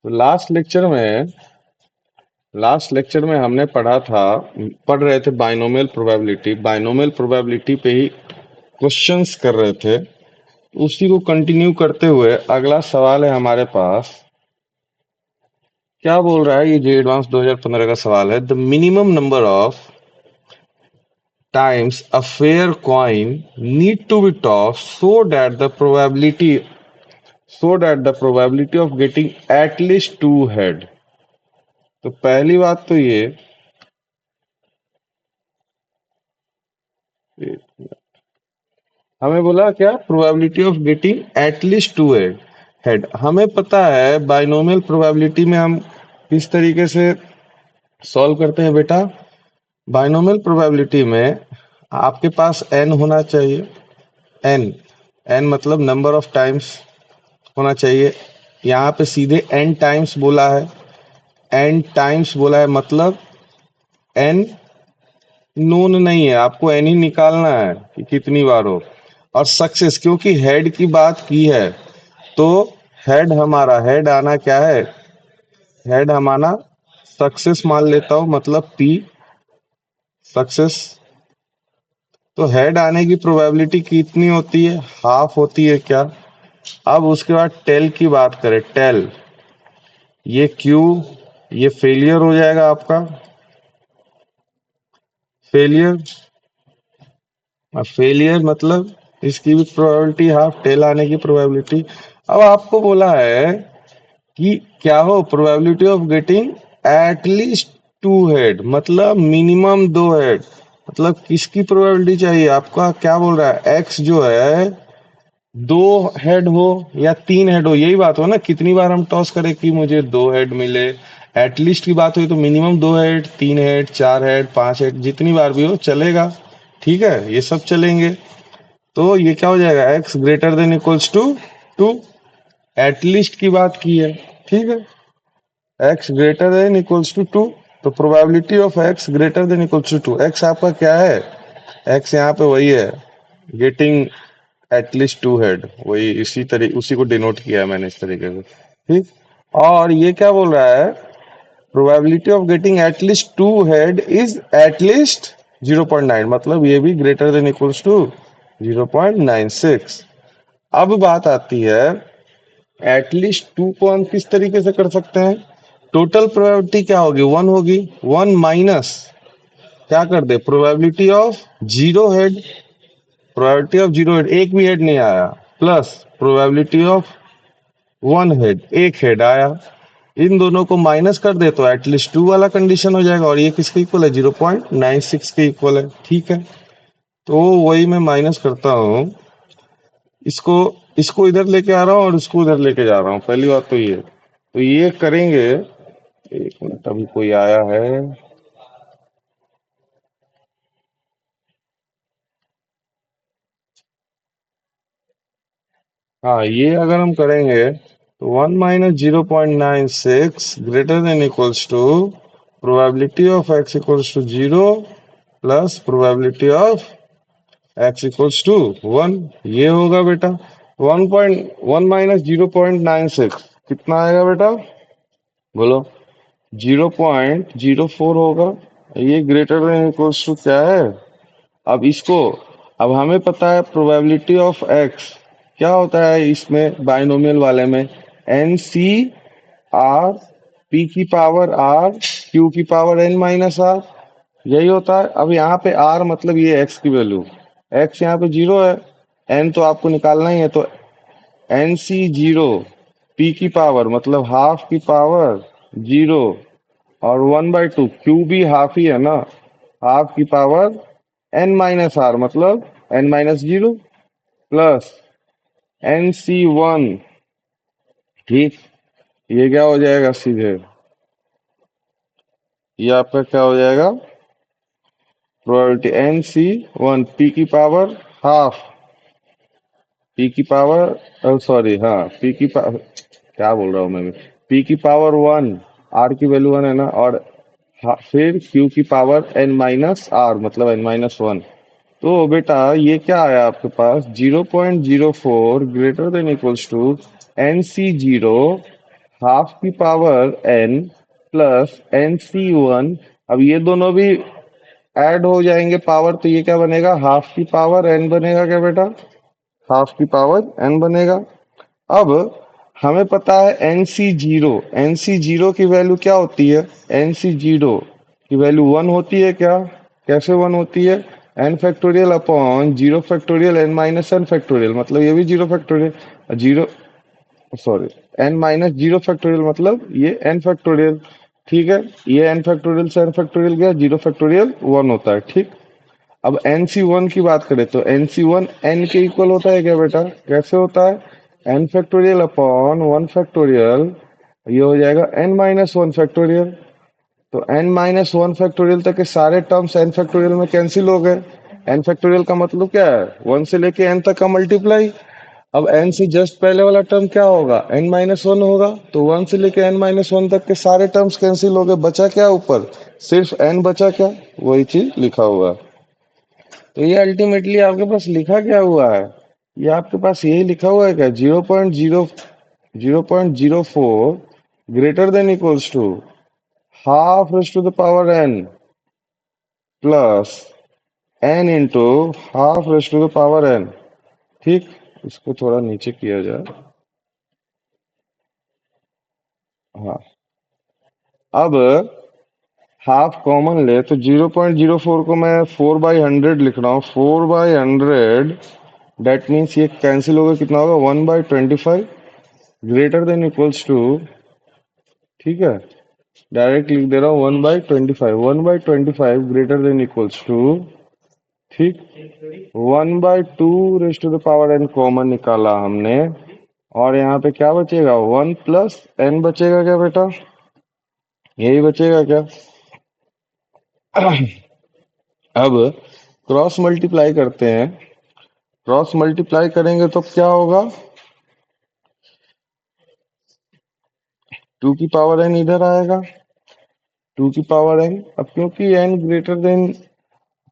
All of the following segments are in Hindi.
तो लास्ट लेक्चर में हमने पढ़ रहे थे बाइनोमियल प्रोबेबिलिटी पे ही क्वेश्चंस कर रहे थे। उसी को कंटिन्यू करते हुए अगला सवाल है हमारे पास। क्या बोल रहा है ये? जे एडवांस 2015 का सवाल है। The minimum number of times a fair coin need to be tossed so that the probability of getting at least two head। तो पहली बात तो ये, हमें बोला क्या? Probability of getting at least two head. हमें पता है बाइनोमियल प्रोबेबिलिटी में हम किस तरीके से सॉल्व करते हैं बेटा। बाइनोमियल प्रोबेबिलिटी में आपके पास एन होना चाहिए। एन एन मतलब नंबर ऑफ टाइम्स होना चाहिए। यहाँ पे सीधे एन टाइम्स बोला है। एन टाइम्स बोला है मतलब एन नोन नहीं है, आपको एन ही निकालना है कि कितनी बार हो। और सक्सेस, क्योंकि हेड की बात की है तो हेड आना क्या है? हेड हमारा सक्सेस मान लेता हूं, मतलब पी सक्सेस। तो हेड आने की प्रोबेबिलिटी कितनी होती है? हाफ होती है क्या? अब उसके बाद टेल की बात करें। टेल ये क्यू, ये फेलियर हो जाएगा आपका। फेलियर फेलियर मतलब इसकी भी प्रोबेबिलिटी हाफ, टेल आने की प्रोबेबिलिटी। अब आपको बोला है कि क्या हो? Probability of getting at least two head, मतलब मिनिमम दो हेड। मतलब किसकी प्रोबेबिलिटी चाहिए? आपका क्या बोल रहा है? एक्स जो है दो हेड हो या तीन हेड हो, यही बात हो ना। कितनी बार हम टॉस करें कि मुझे दो हेड मिले। एटलीस्ट की बात हुई तो मिनिमम दो हेड, तीन हेड, चार हेड, पांच हेड, जितनी बार भी हो चलेगा। ठीक है, ये सब चलेंगे। तो ये क्या हो जाएगा? X greater than equals to two. At least की बात की है। ठीक है, x greater than equals to two. तो probability of x greater than equals to two. X आपका क्या है? एक्स यहाँ पे वही है, गेटिंग एटलीस्ट टू हेड। वही उसी को डिनोट किया है मैंने इस तरीके से। ठीक। और ये क्या बोल रहा है? Probability of getting at least to head is at least 0.9, मतलब ये भी ग्रेटर देन इक्वल्स टू 0.96। अब बात आती है एटलीस्ट टू को हम किस तरीके से कर सकते हैं। टोटल प्रोबेबिलिटी क्या होगी? वन होगी। वन माइनस क्या कर दे? Probability of zero head. Probability of zero head, एक भी हेड नहीं आया, plus probability of one head, एक हेड आया। इन दोनों को माइनस कर दे तो एटलीस्ट टू वाला कंडीशन हो जाएगा। और ये किसके इक्वल है? 0.96 के इक्वल है। ठीक है, तो वही मैं माइनस करता हूँ। इसको इसको इधर लेके आ रहा हूँ और इसको उधर लेके जा रहा हूँ। पहली बात तो ये करेंगे। एक मिनट, अभी कोई आया है। हाँ, ये अगर हम करेंगे तो one minus 0.96 greater than equals to probability of X equals to zero plus probability of X equals to one. ये होगा बेटा। 1.1 माइनस 0.96 कितना आएगा बेटा? बोलो। 0.04 होगा। ये ग्रेटर देन इक्वल्स टू क्या है? अब इसको, अब हमें पता है प्रोबेबिलिटी ऑफ एक्स क्या होता है इसमें, बाइनोमियल वाले में। एन सी आर पी की पावर आर क्यू की पावर एन माइनस आर, यही होता है। अब यहाँ पे आर मतलब ये एक्स की वैल्यू। एक्स यहाँ पे जीरो है, एन तो आपको निकालना ही है। तो एन सी जीरो, पी की पावर मतलब हाफ की पावर जीरो, और 1/2, क्यू भी हाफ ही है ना, हाफ की पावर एन माइनस आर मतलब N minus zero, plus N C one. ठीक। ये क्या हो जाएगा सीधे? ये आपका क्या हो जाएगा? Probability N C one P की पावर हाफ, पी की पावर, सॉरी, हाँ, पी की पावर, क्या बोल रहा हूँ मैं? पी की पावर वन, आर की वैल्यू वन है ना, और फिर क्यू की पावर एन माइनस आर मतलब एन माइनस वन। तो बेटा ये क्या आया आपके पास? 0.04 greater than equals to N C zero half की पावर n प्लस NC1। अब ये दोनों भी ऐड हो जाएंगे पावर, तो ये क्या बनेगा, हाफ की पावर n बनेगा क्या बेटा, हाफ की पावर n बनेगा। अब हमें पता है NC0 की वैल्यू क्या होती है, NC0 की वैल्यू 1 होती है क्या, कैसे 1 होती है, n factorial upon 0 factorial n minus n factorial, मतलब ये भी 0 factorial, zero sorry n minus 0 factorial मतलब ये n फैक्टोरियल। ठीक है, ये n फैक्टोरियल से n फैक्टोरियल गया, 0 फैक्टोरियल 1 होता है। ठीक, अब NC1 की बात करें तो NC1 n के इक्वल होता है क्या बेटा, कैसे होता है, n फैक्टोरियल अपॉन 1 फैक्टोरियल, ये हो जाएगा n माइनस 1 फैक्टोरियल। तो n माइनस 1 फैक्टोरियल तक के सारे टर्म्स n फैक्टोरियल में कैंसिल हो गए। n फैक्टोरियल का मतलब क्या है, 1 से लेके n तक का मल्टीप्लाई। अब n से जस्ट पहले वाला टर्म क्या होगा, n माइनस 1 होगा, तो 1 से लेके n माइनस 1 तक के सारे टर्म्स कैंसिल हो गए, बचा क्या ऊपर, सिर्फ n बचा क्या, वही चीज लिखा हुआ है। तो ये अल्टीमेटली आपके पास लिखा क्या हुआ है, ये आपके पास यही लिखा हुआ है क्या, 0.04 greater than equals to half raise to the power n plus n into half raise to the power n। ठीक, इसको थोड़ा नीचे किया जाए। हाँ, अब हाफ कॉमन ले तो 0.04 को मैं 4/100 लिख रहा हूँ, 4/100, डेट मीन्स ये कैंसिल होगा, कितना होगा, 1/25 ग्रेटर देन इक्वल्स टू, ठीक है, डायरेक्ट लिख दे रहा हूँ 1/25, 1/25 ग्रेटर देन इक्वल्स टू, ठीक, 1/2 raise to the power n common निकाला हमने, और यहाँ पे क्या बचेगा, 1 प्लस n बचेगा क्या बेटा, यही बचेगा क्या। अब क्रॉस मल्टीप्लाई करते हैं, क्रॉस मल्टीप्लाई करेंगे तो क्या होगा, 2 की पावर n इधर आएगा, 2 की पावर n, अब क्योंकि n ग्रेटर देन,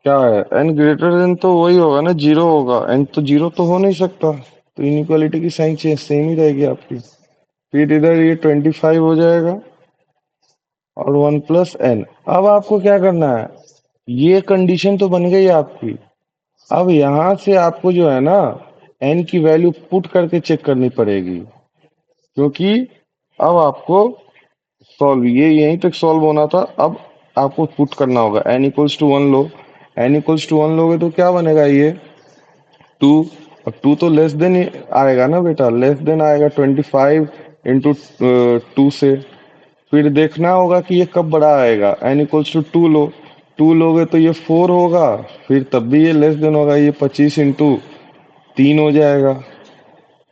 क्या है, n ग्रेटर देन तो वही होगा ना, जीरो होगा, n तो जीरो तो हो नहीं सकता, तो इनइक्वालिटी की साइन चेंज सेम ही रहेगी आपकी। फिर इधर ये 25 हो जाएगा और 1 प्लस n। अब आपको क्या करना है, ये कंडीशन तो बन गई आपकी, अब यहां से आपको जो है ना n की वैल्यू पुट करके चेक करनी पड़ेगी, क्योंकि अब आपको सॉल्व, ये यहीं तक सॉल्व होना था, अब आपको पुट करना होगा, n इक्वल्स टू 1 लो, n इक्वल्स टू 1 लोगे तो क्या बनेगा ये 2, और 2 तो लेस देन आएगा ना बेटा, लेस देन आएगा 25 इंटू 2 से। फिर देखना होगा कि ये कब बड़ा आएगा, n इक्वल्स टू 2 लो, 2 लोगे तो ये 4 होगा, फिर तब भी ये लेस देन होगा, ये 25 इंटू 3 हो जाएगा।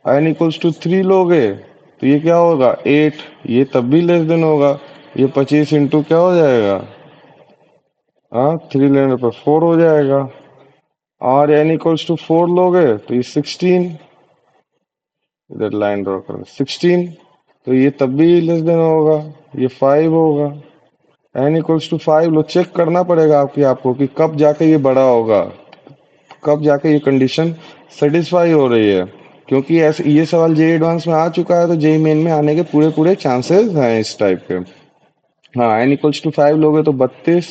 n इक्वल्स टू 3 लोगे तो ये क्या होगा 8, ये तब भी लेस देन होगा, ये 25 इंटू क्या हो जाएगा, हाँ 3 लेने पर 4 हो जाएगा। और n इक्वल्स टू 4 लोगे तो ये 16, इधर लाइन ड्रॉ कर 16, तो ये तब भी लेस देन होगा, ये 5 होगा। n इक्वल्स टू 5 लो, चेक करना पड़ेगा आपको कि कब जाके ये बड़ा होगा, कब जाके ये कंडीशन सेटिस्फाई हो रही है, क्योंकि ऐसे ये सवाल जेई एडवांस में आ चुका है, तो जेई मेन में आने के पूरे पूरे चांसेस हैं इस टाइप के। हाँ, n इक्वल्स टू 5 लोगे तो 32,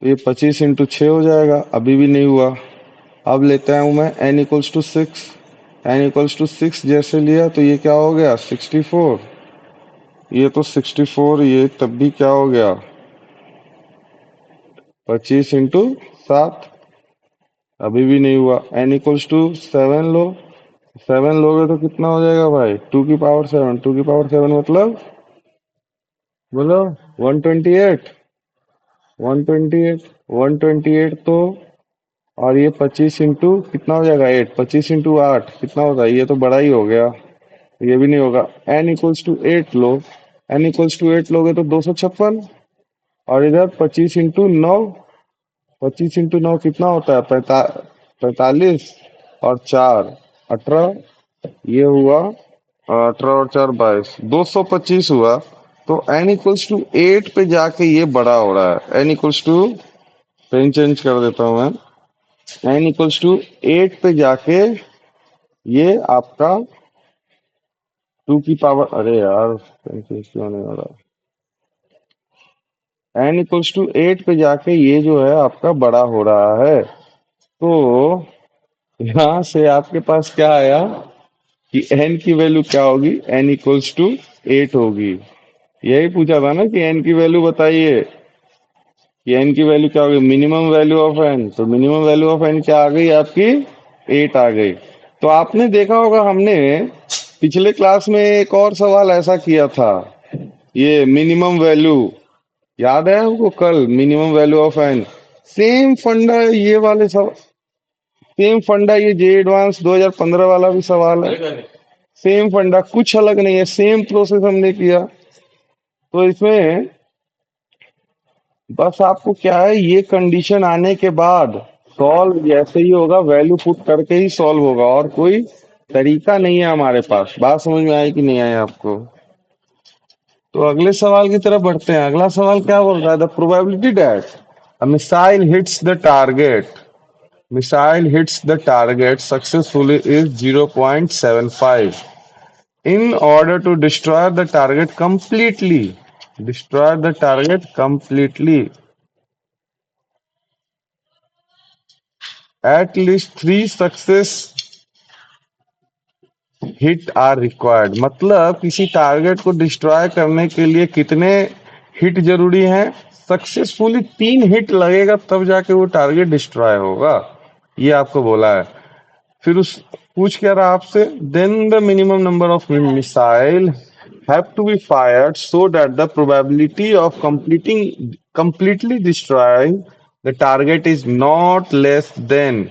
तो ये 25 इंटू 6 हो जाएगा, अभी भी नहीं हुआ। अब लेता हूँ मैं n equals to 6, n equals to 6 जैसे लिया तो ये क्या हो गया 64, ये तो 64, ये तब भी क्या हो गया 25 इंटू 7, अभी भी नहीं हुआ। n इक्वल्स टू 7 लो, 7 लोगे तो कितना हो जाएगा भाई, 2 की पावर 7, 2 की पावर 7 मतलब बोलो 128, 128, 128 तो, और ये 25 इंटू कितना हो जाएगा 8, 25 इंटू 8 कितना होगा, ये तो बड़ा ही हो गया, ये भी नहीं होगा। n इक्वल्स टू 8 लो, n इक्वल्स टू 8 लोगे तो 256, और इधर 25 इंटू 9, 25 इंटू 9 कितना होता है 45, और 4 18, ये हुआ 18 और 4 22, 225 हुआ। तो n इक्वल्स टू 8 पे जाके ये बड़ा हो रहा है, n equals to, pen change कर देता हूँ मैं, n इक्वल्स टू 8 पे जाके ये आपका टू की पावर, अरे यार कंफ्यूज क्यों नहीं हो रहा। एन इक्वल्स टू 8 पे जाके ये जो है आपका बड़ा हो रहा है। तो यहाँ से आपके पास क्या आया कि एन की वैल्यू क्या होगी, एन इक्वल्स टू 8 होगी। यही पूछा था ना कि एन की वैल्यू बताइए, कि एन की वैल्यू क्या होगी, मिनिमम वैल्यू ऑफ एन। तो मिनिमम वैल्यू ऑफ एन क्या आ गई आपकी, 8 आ गई। तो आपने देखा होगा हमने पिछले क्लास में एक और सवाल ऐसा किया था, ये मिनिमम वैल्यू, याद है हमको कल, minimum value of N. Same funda है ये वाले सब, सेम फंडा ये जे एडवांस 2015 वाला भी सवाल है। सेम फंडा, कुछ अलग नहीं है, सेम प्रोसेस हमने किया। तो इसमें बस आपको क्या है, ये कंडीशन आने के बाद सॉल्व जैसे ही होगा, वैल्यू पुट करके ही सॉल्व होगा, और कोई तरीका नहीं है हमारे पास। बात समझ में आई कि नहीं आई आपको। तो अगले सवाल की तरफ बढ़ते हैं। अगला सवाल क्या बोल रहा है, the probability that a missile hits the target, missile hits the target successfully is 0.75। In order to destroy the target completely, destroy the target completely, at least 3 success hit are required. मतलब किसी टारगेट को डिस्ट्रॉय करने के लिए कितने हिट जरूरी हैं, सक्सेसफुली 3 हिट लगेगा तब जाके वो टारगेट डिस्ट्रॉय होगा, ये आपको बोला है। फिर उस पूछ क्या रहा आपसे, then the minimum number of missile have to be fired so that the probability of completely destroying the target is not less than.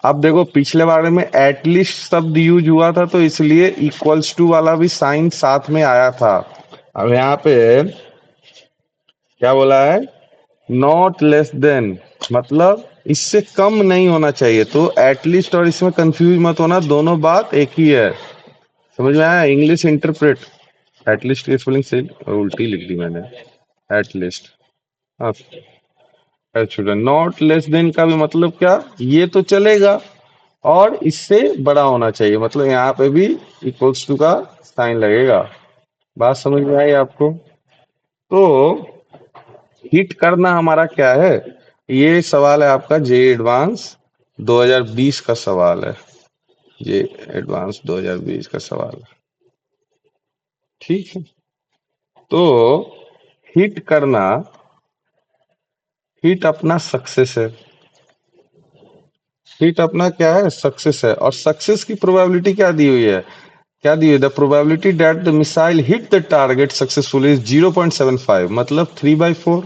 अब देखो पिछले बारे में एटलीस्ट शब्द यूज हुआ था, तो इसलिए इक्वल्स टू वाला भी साइन साथ में आया था। अब यहाँ पे क्या बोला है, नॉट लेस देन, मतलब इससे कम नहीं होना चाहिए। तो एटलीस्ट और इसमें कंफ्यूज मत होना, दोनों बात एक ही है। समझ में आया, इंग्लिश इंटरप्रेट। एटलीस्ट की स्पेलिंग से उल्टी लिख दी मैंने, एटलीस्ट। हाँ, नॉट लेस देन का भी मतलब क्या, ये तो चलेगा और इससे बड़ा होना चाहिए, मतलब यहाँ पे भी इक्वल्स टू का साइन लगेगा। बात समझ में आई आपको। तो हिट करना हमारा क्या है, ये सवाल है आपका जे एडवांस 2020 का सवाल है, जे एडवांस 2020 का सवाल है। ठीक है, तो हिट करना, हिट अपना सक्सेस है, हिट अपना क्या है, सक्सेस है। और सक्सेस की प्रोबेबिलिटी क्या दी हुई है, क्या दी हुई, the probability that the missile hit the target successfully is 0.75, मतलब 3/4।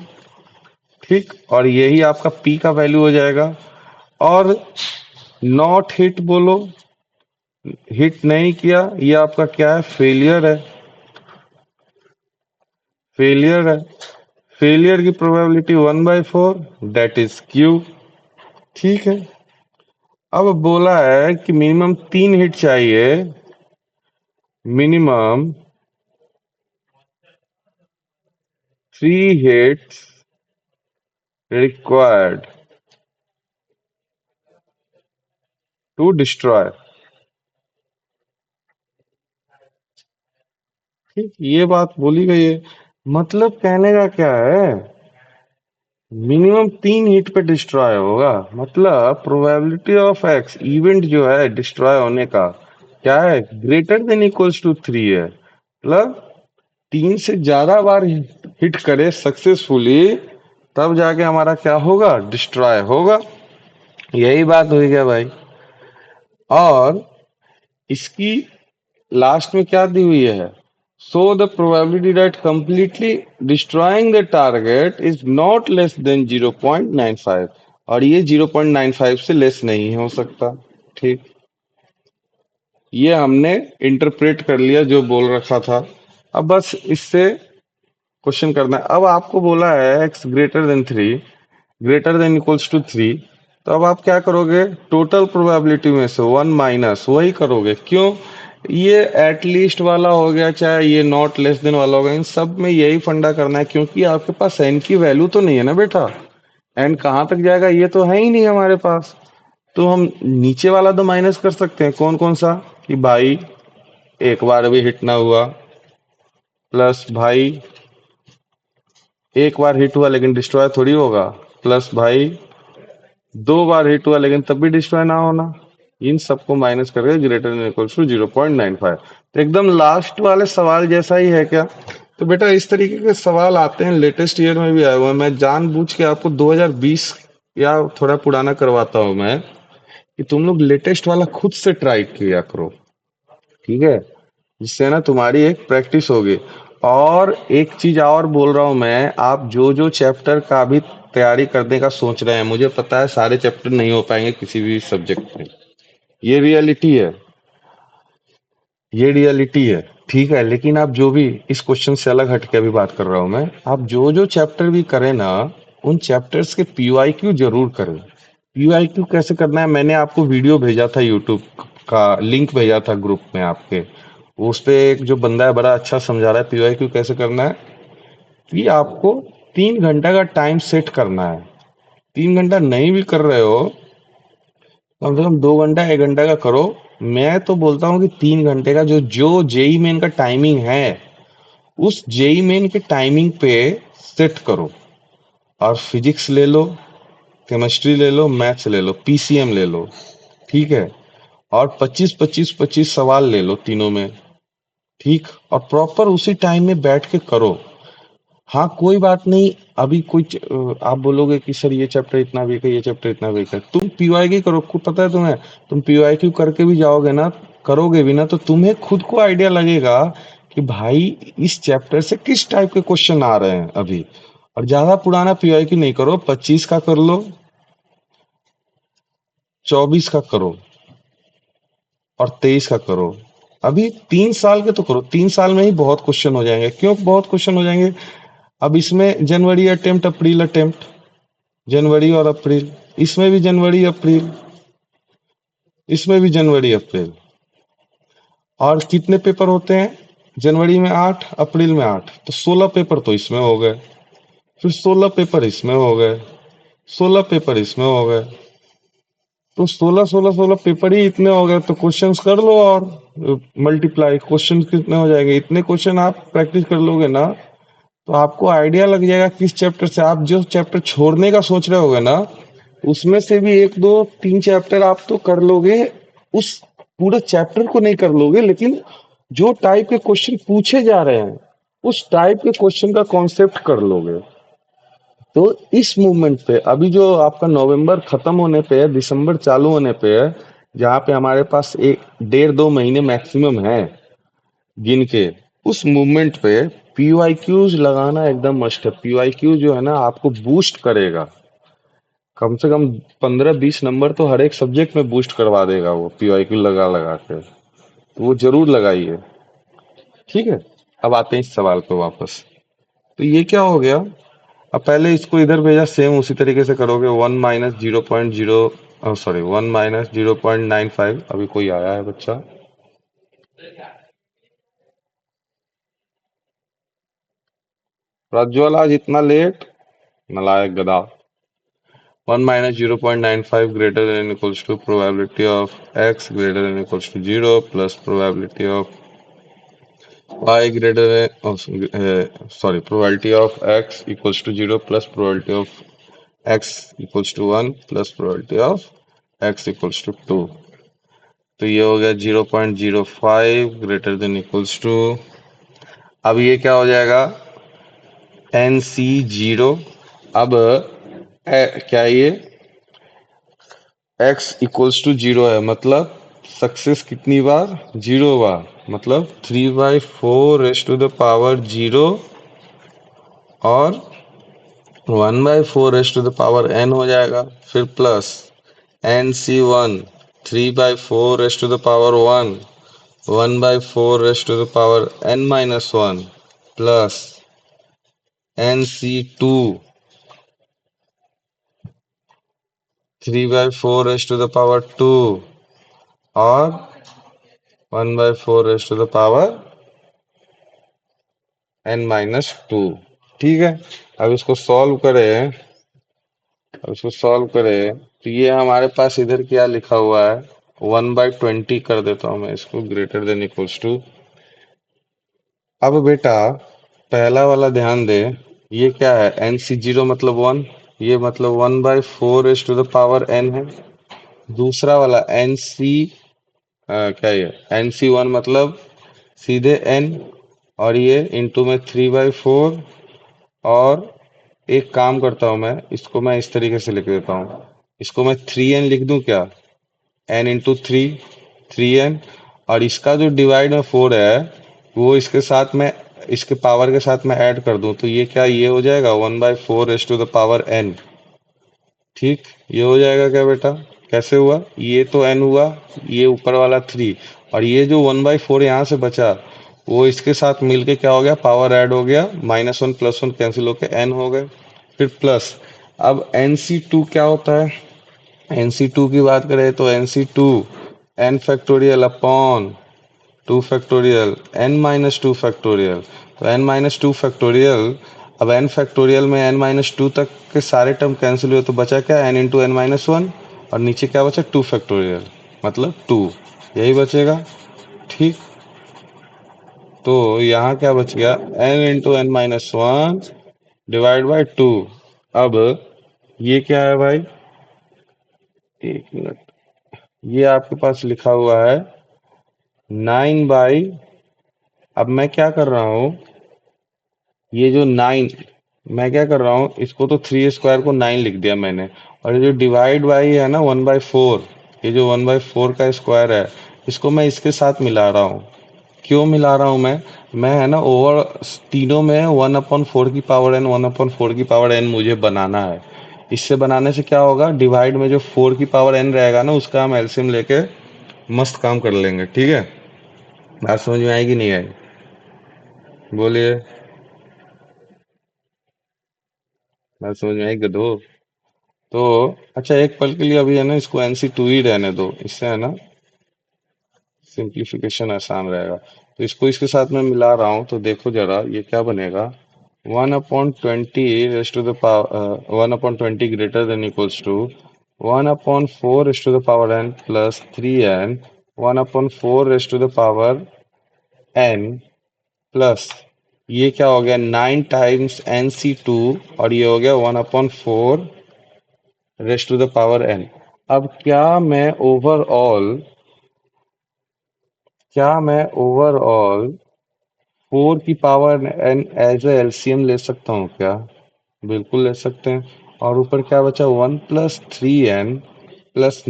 ठीक, और यही आपका पी का वैल्यू हो जाएगा। और नॉट हिट बोलो, हिट नहीं किया, ये आपका क्या है, फेलियर है, फेलियर है। फेलियर की प्रोबेबिलिटी 1/4, दैट इज क्यू। ठीक है, अब बोला है कि मिनिमम 3 हिट चाहिए, minimum 3 hits required to destroy. ठीक, ये बात बोली गई है। मतलब कहने का क्या है, मिनिमम 3 हिट पे डिस्ट्रॉय होगा, मतलब प्रोबेबिलिटी ऑफ एक्स इवेंट जो है डिस्ट्रॉय होने का, क्या है, ग्रेटर देन इक्वल्स टू 3 है। मतलब 3 से ज्यादा बार हिट करे सक्सेसफुली, तब जाके हमारा क्या होगा, डिस्ट्रॉय होगा। यही बात हुई क्या भाई। और इसकी लास्ट में क्या दी हुई है, so the probability that completely destroying the target is not less then 0.95, और ये 0.95 से लेस नहीं हो सकता। ठीक, ये हमने इंटरप्रेट कर लिया जो बोल रखा था। अब बस इससे क्वेश्चन करना है। अब आपको बोला है x greater than 3, greater than equals to 3, तो अब आप क्या करोगे, टोटल प्रोबेबिलिटी में से 1 माइनस वही करोगे। क्यों, ये एटलीस्ट वाला हो गया, चाहे ये नॉट लेस देन वाला हो गया, इन सब में यही फंडा करना है, क्योंकि आपके पास एन की वैल्यू तो नहीं है ना बेटा। एन कहाँ तक जाएगा ये तो है ही नहीं हमारे पास। तो हम नीचे वाला तो माइनस कर सकते हैं, कौन कौन सा, कि भाई एक बार भी हिट ना हुआ, प्लस भाई एक बार हिट हुआ लेकिन डिस्ट्रॉय थोड़ी होगा, प्लस भाई दो बार हिट हुआ लेकिन तब भी डिस्ट्रॉय ना होना, इन सबको माइनस करके ग्रेटर देन इक्वल्स टू 0.95। तो एकदम लास्ट वाले सवाल जैसा ही है क्या? तो बेटा इस तरीके के सवाल आते हैं, लेटेस्ट ईयर में भी आए हुए हैं। मैं जानबूझ के आपको 2020 या थोड़ा पुराना करवाता हूं मैं, कि तुम लोग लेटेस्ट वाला खुद से ट्राई किया करो, ठीक है? जिससे ना तुम्हारी एक प्रैक्टिस होगी। और एक चीज और बोल रहा हूं मैं, आप जो जो चैप्टर का भी तैयारी करने का सोच रहे हैं, मुझे पता है सारे चैप्टर नहीं हो पाएंगे किसी भी सब्जेक्ट में, ये रियलिटी है, ये रियलिटी है, ठीक है? लेकिन आप जो भी, इस क्वेश्चन से अलग हट के अभी बात कर रहा हूं मैं, आप जो जो चैप्टर भी करें ना, उन चैप्टर्स के पीवाईक्यू जरूर करें। पीवाईक्यू कैसे करना है, मैंने आपको वीडियो भेजा था, यूट्यूब का लिंक भेजा था ग्रुप में आपके, उस पे एक जो बंदा है बड़ा अच्छा समझा रहा है पीवाईक्यू कैसे करना है। कि आपको 3 घंटा का टाइम सेट करना है। 3 घंटा नहीं भी कर रहे हो, कम से कम 2 घंटा 1 घंटा का करो। मैं तो बोलता हूँ कि 3 घंटे का जो जो जेई मेन का टाइमिंग है, उस जेई मेन के टाइमिंग पे सेट करो। और फिजिक्स ले लो, केमिस्ट्री ले लो, मैथ्स ले लो, पीसीएम ले लो, ठीक है? और 25 25 25 सवाल ले लो तीनों में, ठीक? और प्रॉपर उसी टाइम में बैठ के करो। हाँ, कोई बात नहीं। अभी कुछ आप बोलोगे कि सर ये चैप्टर इतना वीक है, ये चैप्टर इतना वीक है, तुम पीवाईक्यू करो, खुद पता है तुम्हें। तुम पीवाईक्यू करके भी जाओगे ना, करोगे भी ना, तो तुम्हें खुद को आइडिया लगेगा कि भाई इस चैप्टर से किस टाइप के क्वेश्चन आ रहे हैं अभी। और ज्यादा पुराना पीवाईक्यू नहीं करो, 25 का कर लो, 24 का करो, और 23 का करो। अभी 3 साल के तो करो, 3 साल में ही बहुत क्वेश्चन हो जाएंगे। क्यों बहुत क्वेश्चन हो जाएंगे? अब इसमें जनवरी अटेम्प्ट, अप्रैल अटेम्प्ट, जनवरी और अप्रैल, इसमें भी जनवरी अप्रैल, इसमें भी जनवरी अप्रैल। और कितने पेपर होते हैं? जनवरी में 8, अप्रैल में 8, तो 16 पेपर तो इसमें हो गए, फिर 16 पेपर इसमें हो गए, 16 पेपर इसमें हो गए। तो 16 16 16 पेपर ही इतने हो गए, तो क्वेश्चंस कर लो और मल्टीप्लाई, क्वेश्चन कितने हो जाएंगे? इतने क्वेश्चन आप प्रैक्टिस कर लोगे ना, तो आपको आइडिया लग जाएगा किस चैप्टर से आप जो चैप्टर छोड़ने का सोच रहे होगे ना, उसमें से भी 1 2 3 चैप्टर आप तो कर लोगे। उस पूरे चैप्टर को नहीं कर लोगे, लेकिन जो टाइप के क्वेश्चन पूछे जा रहे हैं, उस टाइप के क्वेश्चन का कॉन्सेप्ट कर लोगे। तो इस मूवमेंट पे, अभी जो आपका नवंबर खत्म होने पे है, दिसंबर चालू होने पे है, जहाँ पे हमारे पास एक 1.5 2 महीने मैक्सिमम है गिन के, उस मूवमेंट पे पीवाईक्यूज लगाना एकदम मस्ट है। पीवाईक्यू जो है ना, आपको बूस्ट करेगा, कम से कम 15 20 नंबर तो हर एक सब्जेक्ट में बूस्ट करवा देगा वो, पीवाईक्यू लगा लगा के। तो वो जरूर लगाइए, ठीक है? अब आते हैं इस सवाल पे वापस। तो ये क्या हो गया? अब पहले इसको इधर भेजा, सेम उसी तरीके से करोगे। 1 - 0.0, सॉरी 1 - 0.95। अभी कोई आया है बच्चा? प्रज्वल आज इतना लेट, नलायक गधा। 1 - 0.95 greater than or equals to probability of x greater than or equals to 0 plus probability of y greater than, sorry, probability of x equals to 0 plus probability of x equals to 1 plus probability of x equals to 2। तो ये हो गया 0.05 ग्रेटर देन इक्वल्स टू, अब ये क्या हो जाएगा? NC0। अब क्या ये x इक्वल्स टू 0 है, मतलब सक्सेस कितनी बार? 0 बार, मतलब 3/4 रेज टू द पावर 0, और 1/4 raise to the power n हो जाएगा। फिर plus NC1, 3/4 raise to the power 1, 1/4 raise to the power n - 1, plus NC2, 3/4 raise to the power 2, और 1/4 raise to the power n - 2। ठीक है? अब इसको सॉल्व करें, अब इसको सॉल्व करें तो ये हमारे पास इधर क्या लिखा हुआ है? 1/20 कर देता हूँ मैं इसको, ग्रेटर देन इक्वल्स टू। अब बेटा पहला वाला ध्यान दे, ये क्या है, एन सी जीरो मतलब वन, ये मतलब 1/4 है। दूसरा वाला एन सी, क्या ये एन सी वन मतलब सीधे एन, और ये इंटू में 3/4। और एक काम करता हूं मैं, इसको मैं इस तरीके से लिख देता हूँ, इसको मैं 3n लिख दूं क्या, n इंटू 3n। और इसका जो डिवाइड में 4 है, वो इसके साथ में, इसके पावर के साथ में ऐड कर दूं, तो ये क्या, ये हो जाएगा 1/4 n। ठीक, ये हो जाएगा क्या बेटा, कैसे हुआ, ये तो n हुआ, ये ऊपर वाला 3, और ये जो 1/4 यहाँ से बचा, वो इसके साथ मिलके क्या हो गया, पावर ऐड हो गया, -1 +1 कैंसिल होके n हो गए, फिर प्लस। अब NC2 क्या होता है, NC2 की बात करें तो NC2 n factorial upon 2 factorial n-2 factorial. तो n-2 फैक्टोरियल, अब n फैक्टोरियल में n-2 तक के सारे टर्म कैंसिल हुए, तो बचा क्या, n इंटू n-1, और नीचे क्या बचा, 2 फैक्टोरियल, मतलब 2, यही बचेगा। ठीक, तो यहाँ क्या बच गया, n into n-1 divide by 2। अब ये क्या है भाई, एक मिनट, ये आपके पास लिखा हुआ है 9 बाई, अब मैं क्या कर रहा हूँ, ये जो 9, मैं क्या कर रहा हूँ, इसको तो 3 स्क्वायर को 9 लिख दिया मैंने, और ये जो डिवाइड बाई है ना 1/4, ये जो 1/4 का स्क्वायर है, इसको मैं इसके साथ मिला रहा हूँ। क्यों मिला रहा हूँ मैं है ना, ओवर तीनों में 1/4 की पावर n, 1/4 की पावर n मुझे बनाना है। इससे बनाने से क्या होगा, डिवाइड में जो 4 की पावर n रहेगा ना, उसका हम एलसीएम लेके मस्त काम कर लेंगे। ठीक है, बात समझ में आएगी नहीं आई, बोलिए, बात समझ में आई गधो। तो अच्छा, एक पल के लिए अभी है ना, इसको NC2 ही रहने दो, इससे है ना सिंप्लीफिकेशन आसान रहेगा। तो इसको इसके साथ में मिला रहा हूँ, तो देखो जरा ये क्या बनेगा, 1/20 raise to the power 1/20 greater than equals to 1/4 raise to the power n plus 3n, 1/4 raise to the power n plus, ये क्या हो गया, 9 टाइम्स NC2, और ये हो गया 1/4 raise to the power n। अब क्या मैं ओवरऑल 4 की power n as a LCM ले सकता हूँ क्या, बिल्कुल ले सकते हैं। और ऊपर क्या बचा, 1 + 3n प्लस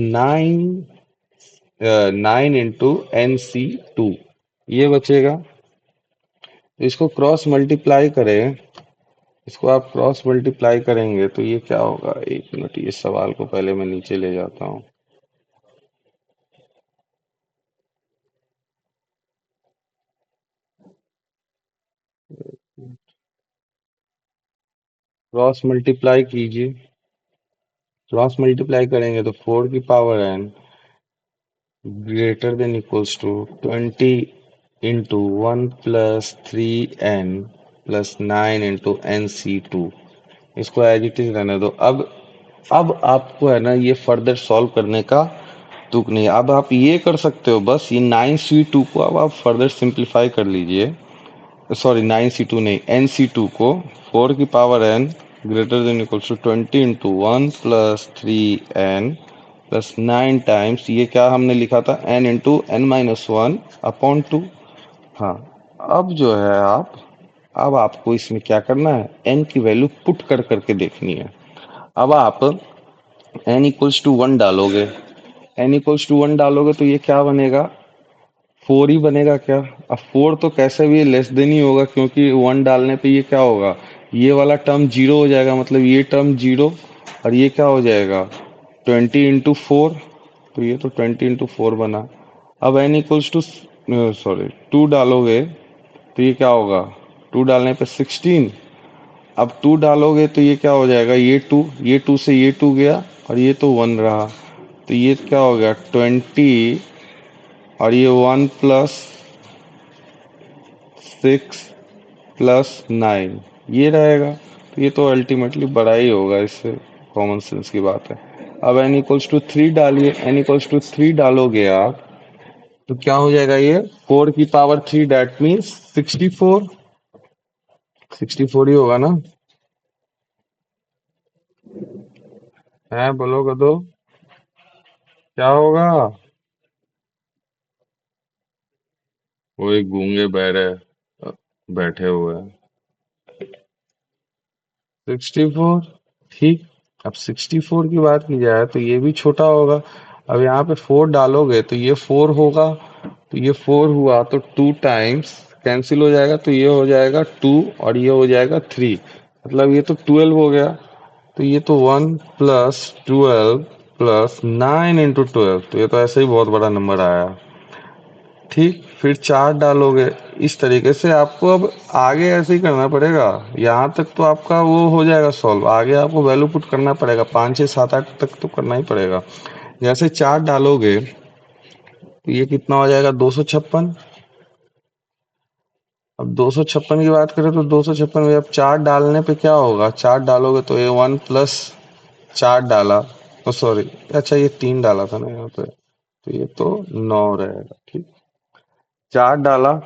9 इंटू NC2, ये बचेगा। तो इसको क्रॉस मल्टीप्लाई करें, इसको आप क्रॉस मल्टीप्लाई करेंगे तो ये क्या होगा, एक मिनट, ये सवाल को पहले मैं नीचे ले जाता हूँ। क्रॉस मल्टीप्लाई कीजिए, क्रॉस मल्टीप्लाई करेंगे तो 4 की power n greater than equals to 20 into 1 + 3n plus 9 into NC2। इसको एज इट इज रहने दो। अब आपको है ना ये फर्दर सॉल्व करने का तुक नहीं, अब आप ये कर सकते हो, बस ये 9C2 को अब आप फर्दर सिंप्लीफाई कर लीजिए, सॉरी 9C2 नहीं, NC2 को 4 की power n greater than equals to 20 into 1 + 3n plus 9 times, ये क्या हमने लिखा था, n इंटू n-1/2। हाँ, अब जो है अब आपको इसमें क्या करना है, n की वैल्यू पुट कर करके देखनी है। अब आप n=1 डालोगे, n=1 डालोगे तो ये क्या बनेगा, 4 ही बनेगा क्या। अब 4 तो कैसे भी लेस देन ही होगा, क्योंकि 1 डालने पे ये क्या होगा, ये वाला टर्म जीरो हो जाएगा, मतलब ये टर्म जीरो, और ये क्या हो जाएगा 20 × 4, तो ये तो 20 × 4 बना। अब n=, सॉरी 2 डालोगे तो ये क्या होगा, 2 डालने पे 16। अब 2 डालोगे तो ये क्या हो जाएगा, ये 2 से ये 2 गया, और ये तो 1 रहा, तो ये क्या हो गया 20, और ये 1 + 6 + 9 ये रहेगा। तो ये तो अल्टीमेटली बड़ा ही होगा, इससे कॉमन सेंस की बात है। अब n इक्वल्स टू 3 डालिए, n इक्वल्स टू 3 डालोगे आप तो क्या हो जाएगा, ये 4 की पावर 3 दैट मीन्स 64। 64 ही होगा ना? है, बोलोगे तो क्या होगा? वो एक गूंगे बहरे बैठे हुए हैं। 64। ठीक। अब 64 की बात की जाए तो ये भी छोटा होगा। अब यहाँ पे 4 डालोगे तो ये 4 होगा, तो ये 4 हुआ तो 2 टाइम्स कैंसिल हो जाएगा, तो ये हो जाएगा 2 और ये हो जाएगा 3, मतलब ये तो 12 हो गया। तो ये तो 1 प्लस 12 प्लस 9 इंटू 12, तो ये तो ऐसे ही बहुत बड़ा नंबर आया। ठीक, फिर 4 डालोगे। इस तरीके से आपको अब आगे ऐसे ही करना पड़ेगा। यहाँ तक तो आपका वो हो जाएगा सॉल्व, आगे आपको वैल्यू पुट करना पड़ेगा, 5 6 7 8 तक तो करना ही पड़ेगा। जैसे 4 डालोगे तो ये कितना हो जाएगा, 256। अब 256 की बात करें तो 256 में अब 4 डालने पे क्या होगा, 4 डालोगे तो ये 1 प्लस 4 डाला, ओ सॉरी, अच्छा ये 3 डाला था ना यहाँ पे, तो ये तो 9 रहेगा। ठीक, 4 डाला,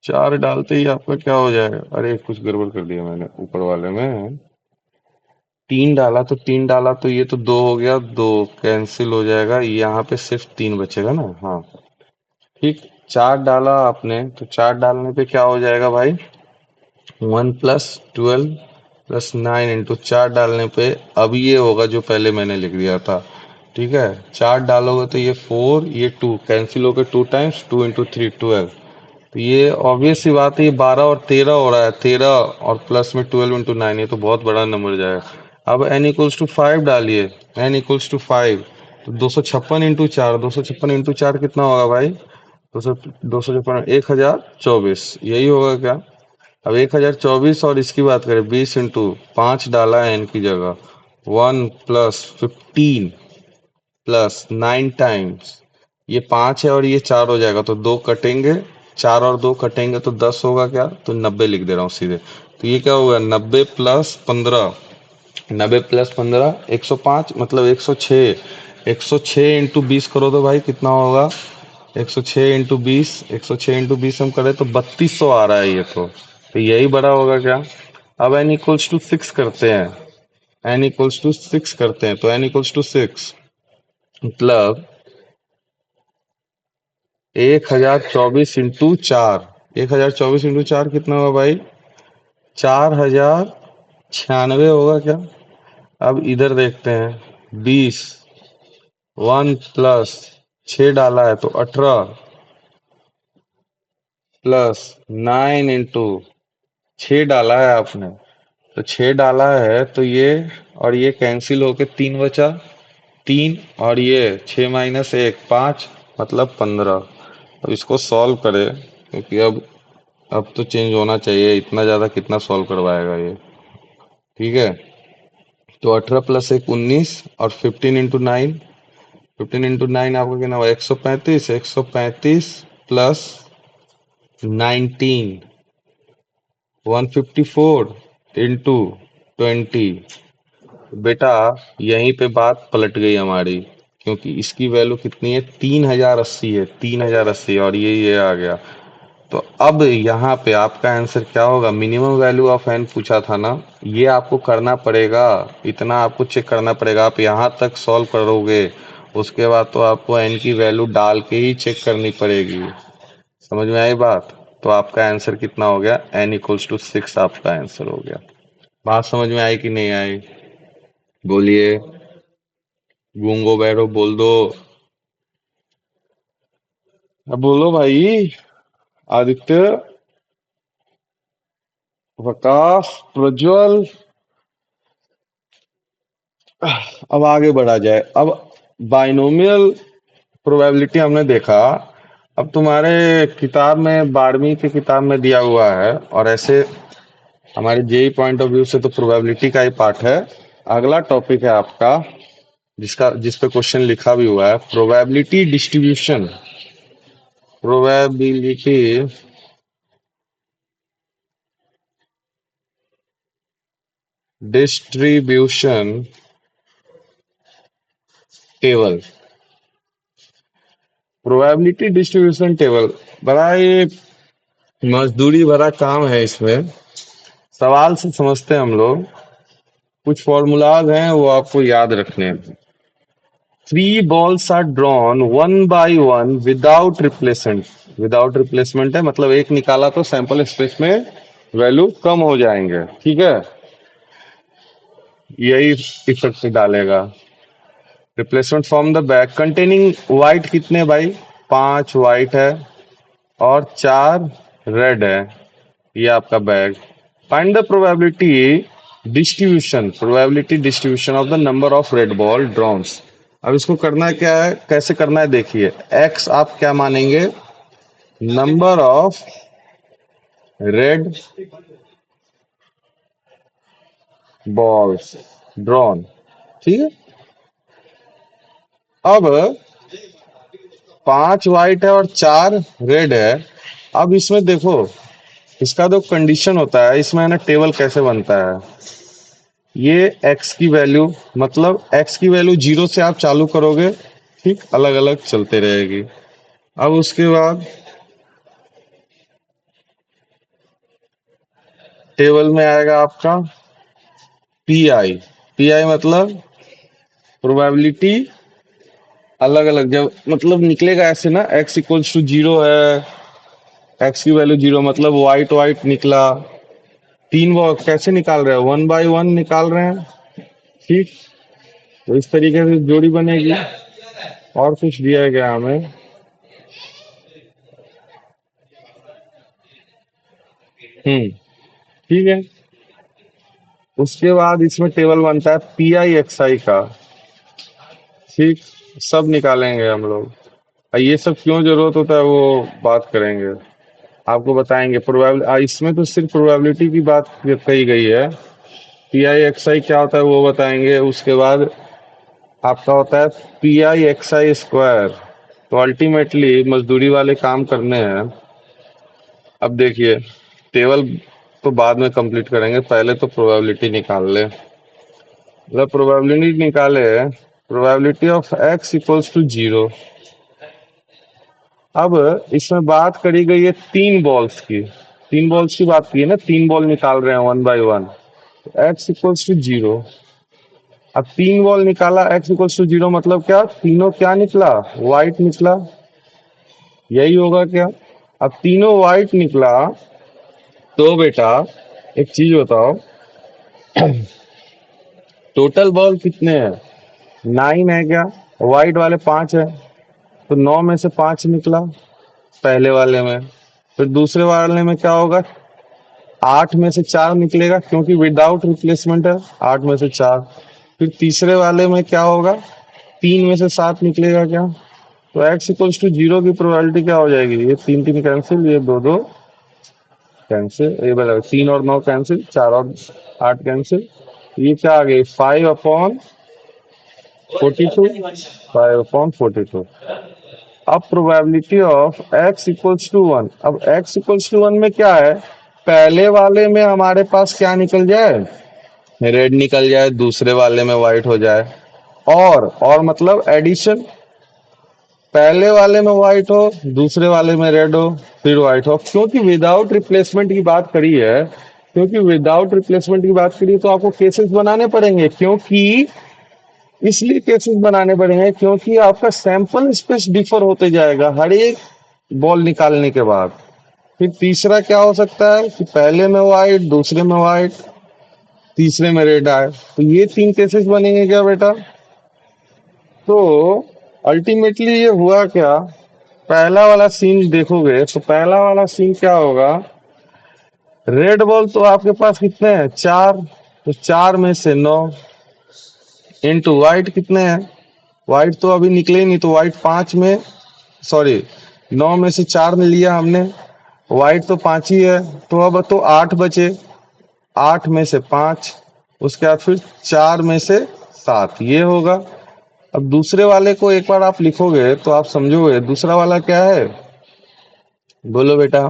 4 डालते ही आपका क्या हो जाएगा, अरे कुछ गड़बड़ कर दिया मैंने ऊपर वाले में। 3 डाला तो 3 डाला तो ये तो 2 हो गया, 2 कैंसिल हो जाएगा, यहाँ पे सिर्फ 3 बचेगा ना। हाँ, ठीक। 4 डाला आपने तो 4 डालने पे क्या हो जाएगा भाई, 1 प्लस 12 प्लस 9 इंटू 4 डालने पे अब ये होगा जो पहले मैंने लिख दिया था। ठीक है, 4 डालोगे तो ये 4, ये 2 कैंसिल होकर 2 टाइम्स 2 इंटू 3 12, तो ये ऑब्वियस सी बात है, ये 12 और 13 हो रहा है, 13 और प्लस में 12 इंटू 9, ये तो बहुत बड़ा नंबर जाएगा। अब n इक्वल्स टू 5 डालिए, n इक्वल्स टू 5, तो 256 इंटू 4, 256 इंटू 4 कितना होगा भाई, 256 1024, यही होगा क्या? अब 1024 और इसकी बात करें 20 इंटू 5 डाला है n की जगह, 1 प्लस 15 प्लस 9 टाइम्स, ये 5 है और ये 4 हो जाएगा तो 2 कटेंगे, 4 और 2 कटेंगे तो 10 होगा क्या, तो 90 लिख दे रहा हूँ सीधे। तो ये क्या होगा, 90 प्लस 15, 90 प्लस 15 105, मतलब 106। 106 इंटू 20 करो तो भाई कितना होगा, 106 इंटू 20, 106 इंटू 20 हम करें तो 3200 आ रहा है ये तो यही बड़ा होगा क्या? अब n इक्वल्स टू 6 करते हैं, n इक्वल्स टू 6 करते हैं, तो n इक्वल्स टू 6 मतलब 1024 इंटू 4, 1024 इंटू 4 कितना होगा भाई, 4096 होगा क्या? अब इधर देखते हैं, 20, 1 प्लस 6 डाला है तो 18 प्लस 9 इंटू 6 डाला है आपने, तो 6 डाला है तो ये और ये कैंसिल होके 3 बचा, 3 और ये 6 माइनस 1 5, मतलब 15। अब इसको सॉल्व करें क्योंकि अब तो चेंज होना चाहिए, इतना ज्यादा कितना सॉल्व करवाएगा ये। ठीक है, तो 18 प्लस 1 19 और 15 इंटू 9, 15 इंटू 9 आपका कितना हुआ, 135, 135 प्लस 19 154 इंटू 20। बेटा यहीं पे बात पलट गई हमारी, क्योंकि इसकी वैल्यू कितनी है, 3080 है, 3080, और ये आ गया। तो अब यहाँ पे आपका आंसर क्या होगा, मिनिमम वैल्यू ऑफ एन पूछा था ना, ये आपको करना पड़ेगा, इतना आपको चेक करना पड़ेगा। आप यहाँ तक सॉल्व करोगे, उसके बाद तो आपको एन की वैल्यू डाल के ही चेक करनी पड़ेगी। समझ में आई बात? तो आपका आंसर कितना हो गया, एन इक्वल्स टू 6 आपका आंसर हो गया। बात समझ में आई कि नहीं आई? बोलिए, गूंगो बैरो बोल दो। अब बोलो भाई। आदित्य, वकास, प्रज्वल। अब आगे बढ़ा जाए। अब बाइनोमियल प्रोबेबिलिटी हमने देखा। अब तुम्हारे किताब में 12वीं की किताब में दिया हुआ है, और ऐसे हमारे जेई पॉइंट ऑफ व्यू से तो प्रोबेबिलिटी का ही पार्ट है। अगला टॉपिक है आपका, जिस पे क्वेश्चन लिखा भी हुआ है, probability distribution. Probability distribution table, probability distribution table. बड़ा ये मजदूरी भरा काम है इसमें। सवाल से समझते हैं हम लोग। कुछ फॉर्मूलाज हैं वो आपको याद रखने हैं। Three balls are drawn one by one without replacement. Without replacement है मतलब एक निकाला तो सैंपल स्पेस में वैल्यू कम हो जाएंगे, ठीक है। यही इफेक्ट डालेगा। Replacement from the bag containing white कितने भाई, 5 व्हाइट है और 4 रेड है। ये आपका bag. Find the probability distribution of the number of red ball drones. अब इसको करना क्या है, कैसे करना है देखिए। एक्स आप क्या मानेंगे, number of red balls drawn, ठीक है। अब 5 व्हाइट है और 4 रेड है। अब इसमें देखो, इसका जो कंडीशन होता है इसमें है ना, टेबल कैसे बनता है। ये x की वैल्यू, मतलब x की वैल्यू 0 से आप चालू करोगे, ठीक, अलग अलग चलते रहेगी। अब उसके बाद टेबल में आएगा आपका पी आई मतलब प्रोबेबिलिटी अलग अलग, जब मतलब निकलेगा ऐसे ना, x इक्वल्स टू 0 है, x की वैल्यू 0 मतलब वाइट वाइट निकला। तीन वो कैसे निकाल रहे हैं, वन बाय वन निकाल रहे हैं, ठीक। तो इस तरीके से जोड़ी बनेगी। और कुछ दिया गया हमें, ठीक है। उसके बाद इसमें टेबल बनता है PI XI का, ठीक। सब निकालेंगे हम लोग। और ये सब क्यों जरूरत होता है वो बात करेंगे, आपको बताएंगे। प्रोबेबिलिटी इसमें तो सिर्फ प्रोबेबिलिटी की बात कही गई है। PI XI क्या होता है वो बताएंगे। उसके बाद आपका होता है PI XI स्क्वायर। तो अल्टीमेटली मजदूरी वाले काम करने हैं। अब देखिए, टेबल तो बाद में कंप्लीट करेंगे, पहले तो प्रोबेबिलिटी निकाल ले। मतलब प्रोबेबिलिटी निकाले, probability of x equals to 0। अब इसमें बात करी गई है 3 बॉल्स की। 3 बॉल्स की बात की है ना, 3 बॉल निकाल रहे हैं one by one. x equals to 0। अब 3 बॉल निकाला, x इक्वल्स टू 0 मतलब क्या, तीनों क्या निकला, व्हाइट निकला। यही होगा क्या। अब तीनों व्हाइट निकला तो बेटा एक चीज बताओ, टोटल बॉल कितने हैं, 9 है क्या। व्हाइट वाले 5 है, तो 9 में से 5 निकला पहले वाले में। फिर दूसरे वाले में क्या होगा, 8 में से 4 निकलेगा क्योंकि विदाउट रिप्लेसमेंट है, 8 में से 4। फिर तीसरे वाले में क्या होगा, 3 में से 7 निकलेगा क्या। तो x इक्वल्स टू 0 की प्रोबेबिलिटी क्या हो जाएगी, ये 3 3 कैंसिल, ये 2 2 कैंसिल, ये बता 3 और 9 कैंसिल, 4 और 8 कैंसिल। ये क्या आ गई, 5/42। 5/42। अब probability of x equals to 1। अब x इक्वल्स टू 1 में क्या है, पहले वाले में हमारे पास क्या निकल जाए, रेड निकल जाए, दूसरे वाले में व्हाइट हो जाए। और मतलब एडिशन, पहले वाले में व्हाइट हो, दूसरे वाले में रेड हो, फिर व्हाइट हो। क्योंकि विदाउट रिप्लेसमेंट की बात करी है, क्योंकि विदाउट रिप्लेसमेंट की बात करी है, तो आपको केसेस बनाने पड़ेंगे। क्योंकि इसलिए केसेस बनाने पड़ेंगे क्योंकि आपका सैंपल स्पेस डिफर होते जाएगा हर एक बॉल निकालने के बाद। फिर तीसरा क्या हो सकता है कि पहले में व्हाइट, दूसरे में व्हाइट, तीसरे में रेड आए। तो ये 3 केसेस बनेंगे क्या बेटा। तो अल्टीमेटली ये हुआ क्या, पहला वाला सीन देखोगे तो पहला वाला सीन क्या होगा, रेड बॉल तो आपके पास कितने हैं, 4। तो 4 में से 9 इंटू व्हाइट कितने हैं, व्हाइट तो अभी निकले ही नहीं, तो व्हाइट 5 में, सॉरी 9 में से 4 ने लिया हमने, व्हाइट तो 5 ही है। तो अब तो 8 बचे, 8 में से 5, उसके बाद फिर 4 में से 7, ये होगा। अब दूसरे वाले को एक बार आप लिखोगे तो आप समझोगे दूसरा वाला क्या है, बोलो बेटा।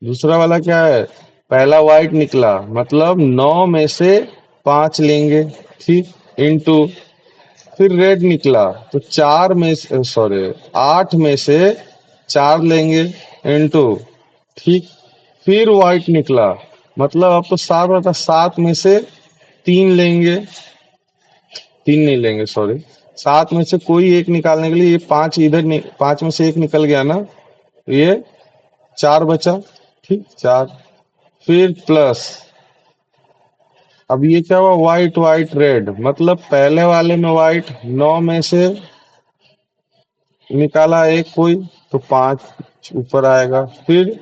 दूसरा वाला क्या है, पहला व्हाइट निकला मतलब 9 में से 5 लेंगे, ठीक, इनटू, फिर रेड निकला तो चार में से सॉरी 8 में से 4 लेंगे इनटू, ठीक। फिर व्हाइट निकला, मतलब आपको 7 बता, 7 में से 3 लेंगे, 3 नहीं लेंगे सॉरी, 7 में से कोई एक निकालने के लिए ये 5 इधर 5 में से एक निकल गया ना, तो ये 4 बचा, ठीक 4। फिर प्लस, अब ये क्या हुआ, व्हाइट व्हाइट रेड, मतलब पहले वाले में व्हाइट 9 में से निकाला एक कोई, तो 5 ऊपर आएगा। फिर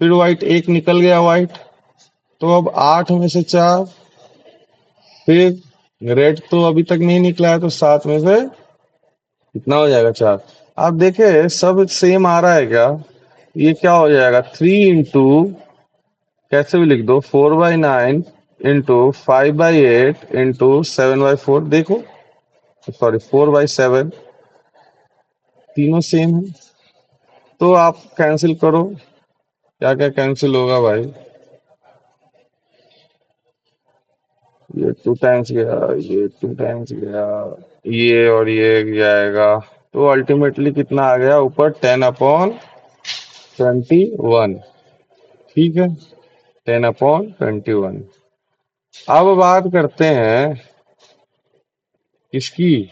व्हाइट एक निकल गया व्हाइट, तो अब 8 में से 4। फिर रेड तो अभी तक नहीं निकला है, तो 7 में से कितना हो जाएगा, 4। आप देखे सब सेम आ रहा है क्या? ये क्या हो जाएगा, 3 इंटू, कैसे भी लिख दो, 4/9 इंटू 5/8 इंटू 7/4, देखो सॉरी 4/7, तीनों सेम है। तो आप कैंसिल करो, क्या क्या कैंसिल होगा भाई, ये 2 टाइम्स गया, ये 2 टाइम्स गया, ये और ये जाएगा, तो अल्टीमेटली कितना आ गया ऊपर, 10/21, ठीक है, 10/21। अब बात करते हैं इसकी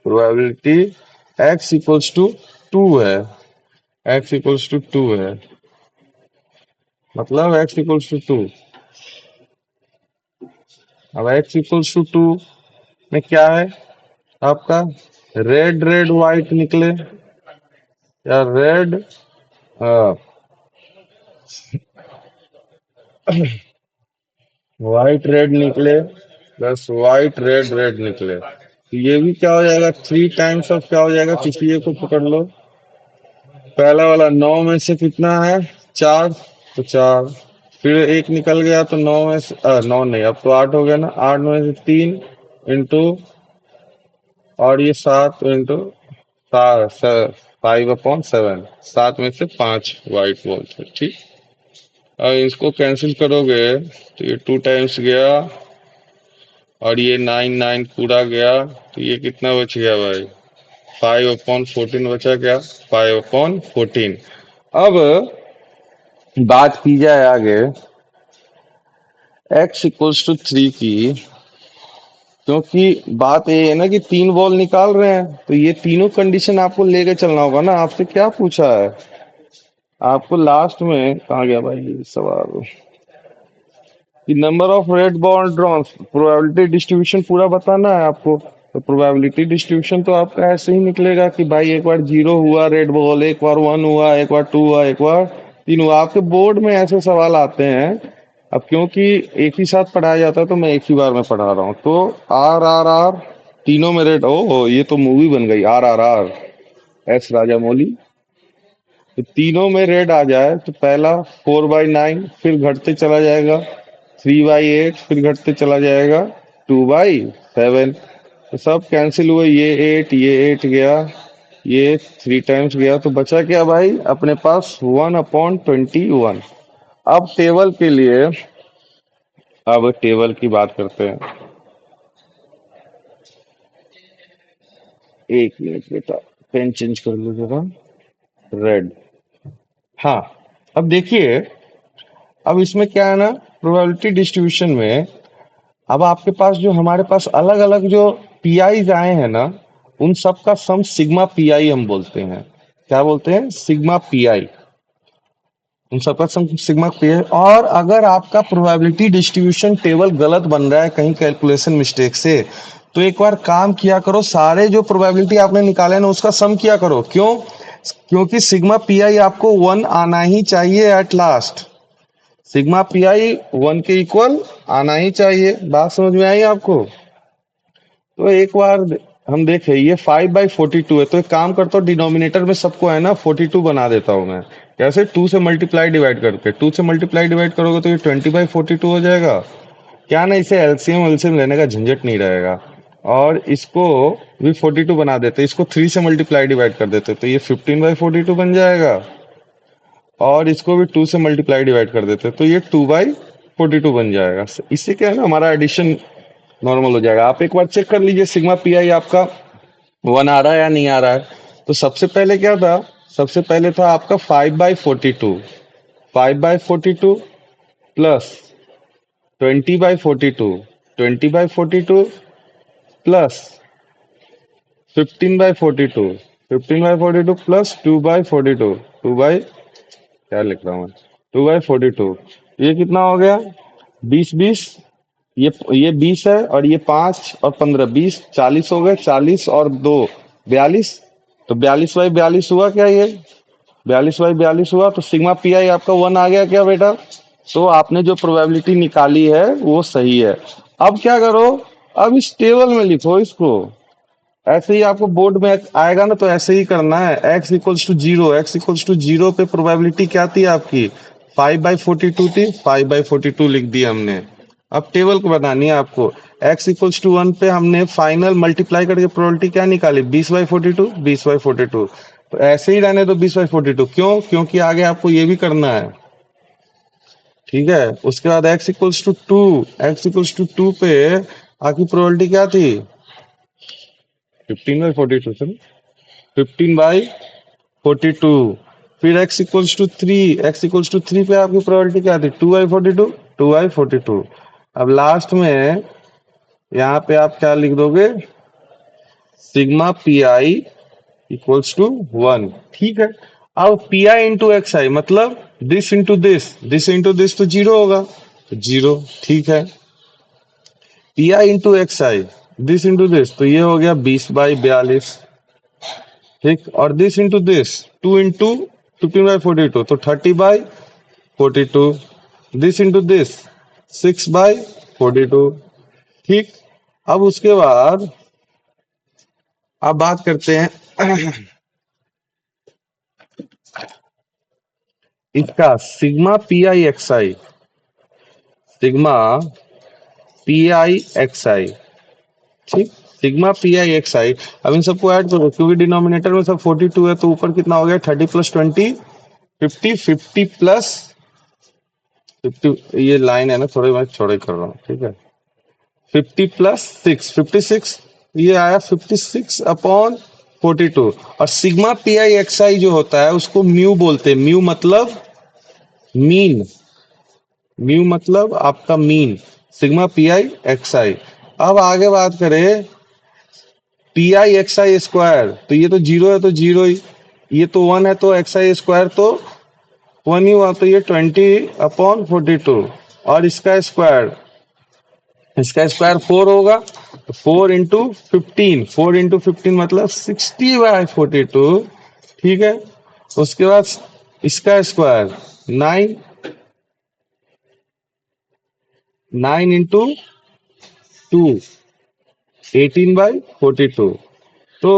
प्रोबेबिलिटी, x इक्वल्स टू 2 है, x इक्वल्स टू 2 है, मतलब x इक्वल्स टू 2। अब x इक्वल्स टू 2 में क्या है आपका, रेड रेड व्हाइट निकले, या रेड व्हाइट रेड निकले, प्लस व्हाइट रेड रेड निकले, तो ये भी क्या हो जाएगा, 3 टाइम्स ऑफ क्या हो जाएगा, किसी एक को पकड़ लो। पहला वाला 9 में से कितना है, 4, तो 4। फिर एक निकल गया तो 9 में से 9 नहीं, अब तो 8 हो गया ना, 8 में से 3 इंटू, और ये 7 इंटू 5/7, 7 में से 5 व्हाइट बॉल थे, ठीक। अब इसको कैंसिल करोगे तो ये 2 टाइम्स गया, और ये 9 9 पूरा गया, तो ये कितना बच गया भाई, 5/14 बचा क्या, 5/14। अब बात की जाए आगे x इक्वल्स टू 3 की, क्योंकि बात ये है ना कि 3 बॉल निकाल रहे हैं, तो ये तीनों कंडीशन आपको लेके चलना होगा ना। आपसे क्या पूछा है, आपको लास्ट में कहा गया भाई ये सवाल कि number of red ball drawn, probability distribution पूरा बताना है आपको। तो प्रोबेबिलिटी डिस्ट्रीब्यूशन तो आपका ऐसे ही निकलेगा कि भाई एक बार 0 हुआ रेड बॉल, एक बार 1 हुआ, एक बार 2 हुआ, एक बार 3 हुआ। आपके बोर्ड में ऐसे सवाल आते हैं। अब क्योंकि एक ही साथ पढ़ाया जाता है तो मैं एक ही बार में पढ़ा रहा हूँ। तो आर आर आर, तीनों में रेड, ओ ये तो मूवी बन गई, RRR, एस राजामौली। तो तीनों में रेड आ जाए तो पहला 4/9, फिर घटते चला जाएगा 3/8, फिर घटते चला जाएगा 2/7। तो सब कैंसिल हुए, ये 8 गया, ये 3 टाइम्स गया, तो बचा क्या भाई अपने पास, 1/21। अब टेबल के लिए, अब टेबल की बात करते हैं। एक मिनट बेटा, पेन चेंज कर लो जरा, रेड। हाँ, अब देखिए, अब इसमें क्या है ना, प्रोबेबिलिटी डिस्ट्रीब्यूशन में अब आपके पास जो हमारे पास अलग अलग जो पीआई आए हैं ना, उन सब का सम सिग्मा पीआई हम बोलते हैं। क्या बोलते हैं, सिग्मा पीआई, उन सब का सम सिग्मा पीआई। और अगर आपका प्रोबेबिलिटी डिस्ट्रीब्यूशन टेबल गलत बन रहा है कहीं कैलकुलेशन मिस्टेक से, तो एक बार काम किया करो, सारे जो प्रोबेबिलिटी आपने निकाले ना उसका सम किया करो। क्यों? क्योंकि सिग्मा पीआई आपको 1 आना ही चाहिए एट लास्ट। सिग्मा पीआई 1 के इक्वल आना ही चाहिए। बात समझ में आई आपको? तो एक बार हम देखें, ये 5/42 है, तो एक काम करता हूँ, डिनोमिनेटर में सबको है ना 42 बना देता हूँ मैं। कैसे? 2 से मल्टीप्लाई डिवाइड करके, 2 से मल्टीप्लाई डिवाइड करोगे तो ये 20/42 हो जाएगा। क्या ना, इसे एलसीएम एलसीएम लेने का झंझट नहीं रहेगा। और इसको भी 42 बना देते, इसको 3 से मल्टीप्लाई डिवाइड कर देते, तो ये 15/42 बन जाएगा। और इसको भी 2 से मल्टीप्लाई डिवाइड कर देते, तो ये 2/42 बन जाएगा। इससे क्या है ना, हमारा एडिशन नॉर्मल हो जाएगा। आप एक बार चेक कर लीजिए सिग्मा पी आई आपका 1 आ रहा है या नहीं आ रहा है। तो सबसे पहले क्या था, सबसे पहले था आपका 5/42, 5/42 प्लस 20/42, 20/42 प्लस 15/42, 15/42 प्लस 2/42, 2 बाई क्या लिख रहा हूँ मैं, 2/42। ये कितना हो गया, 20 20, ये 20 है और ये 5 और 15, 20 40 हो गए, 40 और 2 42। तो 42/42 हुआ क्या ये, 42/42 हुआ। तो सिग्मा पी आई आपका 1 आ गया क्या बेटा। तो आपने जो प्रोबेबिलिटी निकाली है वो सही है। अब क्या करो, अब इस टेबल में लिखो इसको। ऐसे ही आपको बोर्ड में आएगा ना, तो ऐसे ही करना है। x=0, x=0 पे प्रोबेबिलिटी क्या थी आपकी, 5/42 थी, 5/42 लिख दी हमने। अब टेबल को बनानी है आपको। x=1 पे हमने फाइनल मल्टीप्लाई करके प्रोबेबिलिटी क्या निकाली, 20/42, 20/42। तो ऐसे ही रहने दो 20/42, क्यों, क्योंकि आगे आपको ये भी करना है। ठीक है, उसके बाद x=2, x=2 पे आपकी प्रोबेबिलिटी क्या थी, 15/42 से, 15/42। फिर x=3, x=3 पे आपकी प्रोबेबिलिटी क्या थी, 2/42, 2/42। अब लास्ट में यहाँ पे आप क्या लिख दोगे, sigma p i equals to 1। ठीक है। अब p i into x i मतलब दिस इंटू दिस तो जीरो होगा, तो जीरो। ठीक है। P i into x i, this into this, तो ये हो गया 20/42। ठीक, और दिस इंटू दिस, 2 इंटू 15/42, तो 30/42। This into this, 6/42। ठीक। अब उसके बाद अब बात करते हैं इसका sigma p i x i, sigma p i x i. ठीक, sigma p i x i. अब इन सबको ऐड करो, क्योंकि डिनोमिनेटर में सब 42 है, तो ऊपर कितना हो गया, 30+20, 50, 50 प्लस 50। ये लाइन है ना, थोड़े मैं छोड़े कर रहा हूँ। ठीक है, 50+6, 56। ये आया 56/42। और सिग्मा पी आई एक्स आई जो होता है उसको म्यू बोलते हैं। म्यू मतलब मीन, म्यू मतलब आपका mean, sigma p i x i. अब आगे बात करें p i x i square, तो ये तो जीरो है तो जीरो ही, ये तो 1 है तो एक्स आई स्क्वायर तो 1 ही हुआ, तो ये 20/42। और इसका स्क्वायर 4 होगा, तो 4 इंटू 15, 4 इंटू 15 मतलब 60/42। ठीक है। उसके बाद इसका स्क्वायर 9, 9 इंटू 2, 18/42। तो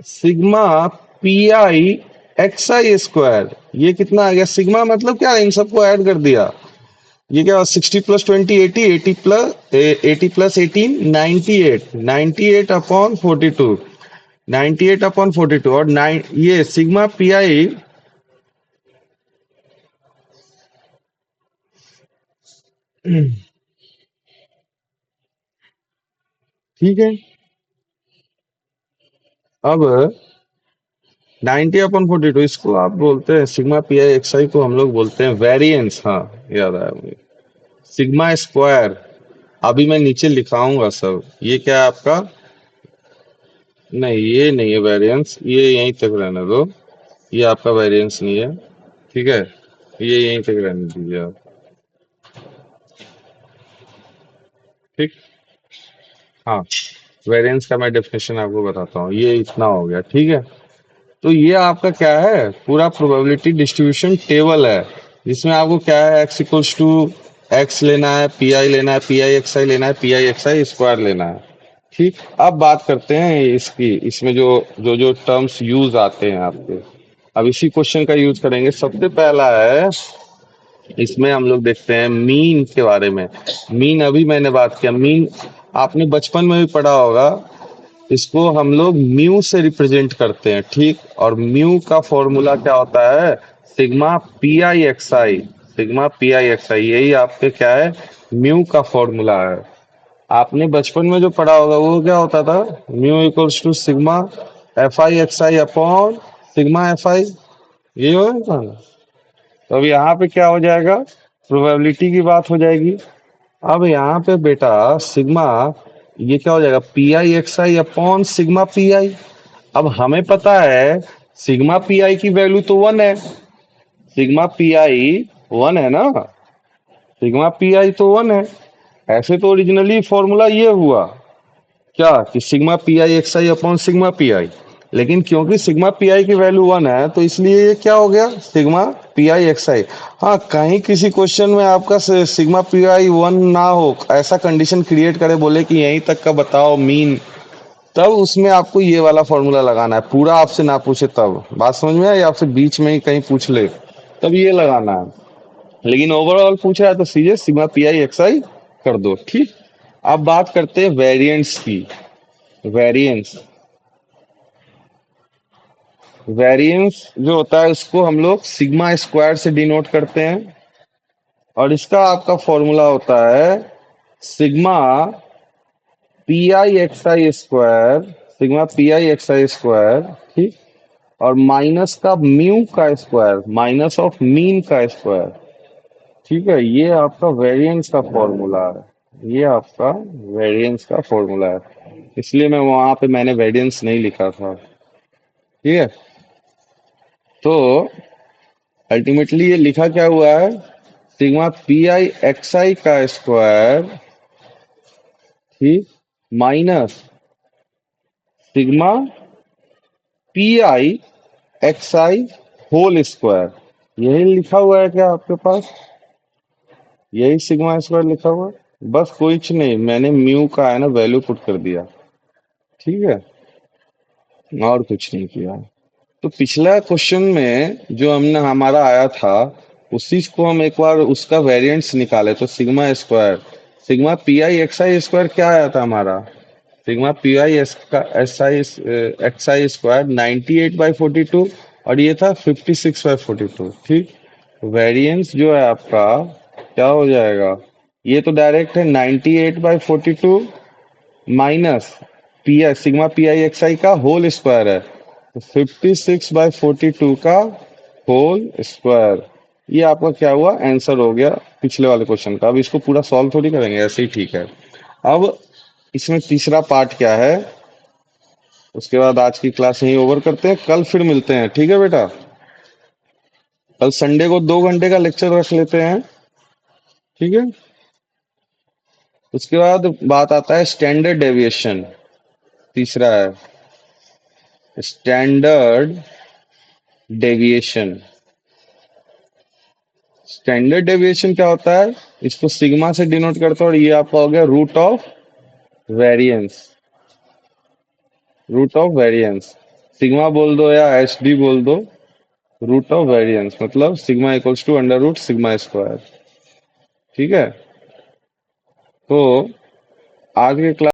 sigma p i x i square ये कितना आ गया, सिग्मा मतलब क्या, इन सबको ऐड कर दिया। ये क्या, 60+20 80, 80+18 98, 98/42, 98/42। और 9 ये सिग्मा पी आई। ठीक है। अब 90/42 इसको आप बोलते हैं, सिग्मा पी आई एक्स आई को हम लोग बोलते हैं वेरिएंस। हाँ, याद आया मुझे, सिग्मा स्क्वायर। अभी मैं नीचे लिखाऊंगा सब। ये क्या है आपका, नहीं ये नहीं है वेरिएंस, ये यहीं तक रहने दो, ये आपका वेरिएंस नहीं है। ठीक है, ये यहीं तक रहने दीजिए आप। ठीक। हाँ, वेरिएंस का मैं डेफिनेशन आपको बताता हूँ, ये इतना हो गया। ठीक है। तो ये आपका क्या है, पूरा प्रोबेबिलिटी डिस्ट्रीब्यूशन टेबल है, जिसमें आपको क्या है, एक्स लेना है, पी आई लेना है, पी आई एक्स आई लेना है, p i x i square लेना है। ठीक। अब बात करते हैं इसकी, इसमें जो जो जो टर्म्स यूज आते हैं आपके, अब इसी क्वेश्चन का यूज करेंगे। सबसे पहला है, इसमें हम लोग देखते हैं मीन के बारे में। मीन अभी मैंने बात किया, मीन आपने बचपन में भी पढ़ा होगा। इसको हम लोग म्यू से रिप्रेजेंट करते हैं। ठीक, और म्यू का फॉर्मूला क्या होता है, sigma p i x i, sigma p i x i, यही आपके क्या है, म्यू का फॉर्मूला है। आपने बचपन में जो पढ़ा होगा वो क्या होता था, mu equals to sigma f i x i upon sigma f i, ये होगा ना। तो अब यहाँ पे क्या हो जाएगा, प्रोबेबिलिटी की बात हो जाएगी। अब यहाँ पे बेटा सिग्मा, ये क्या हो जाएगा, P i x i upon sigma p आई। अब हमें पता है सिग्मा पी आई की वैल्यू तो 1 है, सिग्मा पी आई 1 है ना, सिग्मा पी आई तो 1 है। ऐसे तो ओरिजिनली फॉर्मूला ये हुआ क्या कि sigma p i x i upon sigma p आई, लेकिन क्योंकि सिग्मा पी आई की वैल्यू 1 है तो इसलिए ये क्या हो गया, सिग्मा पी आई एक्स आई। हाँ, कहीं किसी क्वेश्चन में आपका सिग्मा पी आई 1 ना हो, ऐसा कंडीशन क्रिएट करे, बोले कि यहीं तक का बताओ मीन, तब उसमें आपको ये वाला फॉर्मूला लगाना है। पूरा आपसे ना पूछे तब, बात समझ में आई, आपसे बीच में ही कहीं पूछ ले तब ये लगाना है। लेकिन ओवरऑल पूछा है तो सीधे सिग्मा पी आई एक्स आई कर दो, ठीक। अब बात करते हैं वेरिएंस की। वेरिएंस, वेरिएंस जो होता है उसको हम लोग सिग्मा स्क्वायर से डिनोट करते हैं, और इसका आपका फॉर्मूला होता है sigma p i x i square, sigma p i x i square, ठीक। और माइनस का म्यू का स्क्वायर, माइनस ऑफ मीन का स्क्वायर, ठीक है। ये आपका वेरिएंस का फॉर्मूला है, ये आपका वेरिएंस का फॉर्मूला है, इसलिए मैं वहां पे मैंने वेरिएंस नहीं लिखा था, ठीक है। तो अल्टीमेटली ये लिखा क्या हुआ है, sigma p i x i का स्क्वायर, ठीक, minus sigma p i x i whole square, यही लिखा हुआ है क्या आपके पास, यही सिग्मा स्क्वायर लिखा हुआ है। बस कुछ नहीं, मैंने म्यू का है ना वैल्यू पुट कर दिया, ठीक है, और कुछ नहीं किया। तो पिछला क्वेश्चन में जो हमने हमारा आया था उसी को हम एक बार उसका वेरिएंट्स निकाले तो sigma square, sigma p i x i square क्या आया था हमारा, सिग्मा पी आई एस का S I x i square 98/42, और ये था 56/42, ठीक। वेरिएंस जो है आपका क्या हो जाएगा, ये तो डायरेक्ट है 98/42 minus p i sigma p i x i का होल स्क्वायर है, तो 56/42 का होल स्क्वायर। ये आपका क्या हुआ, आंसर हो गया पिछले वाले क्वेश्चन का। अब इसको पूरा सॉल्व थोड़ी करेंगे, ऐसे ही ठीक है। अब इसमें तीसरा पार्ट क्या है, उसके बाद आज की क्लास यहीं ओवर करते हैं, कल फिर मिलते हैं, ठीक है बेटा। कल संडे को 2 घंटे का लेक्चर रख लेते हैं, ठीक है। उसके बाद बात आता है स्टैंडर्ड डेविएशन, तीसरा है स्टैंडर्ड डेविएशन। स्टैंडर्ड डेविएशन क्या होता है, इसको सिग्मा से डिनोट करता है, और ये आपका हो गया root of variance, root of variance, sigma बोल दो या एस डी बोल दो, रूट ऑफ वेरिएंस मतलब sigma equals to under root sigma square, ठीक है। तो आज के क्लास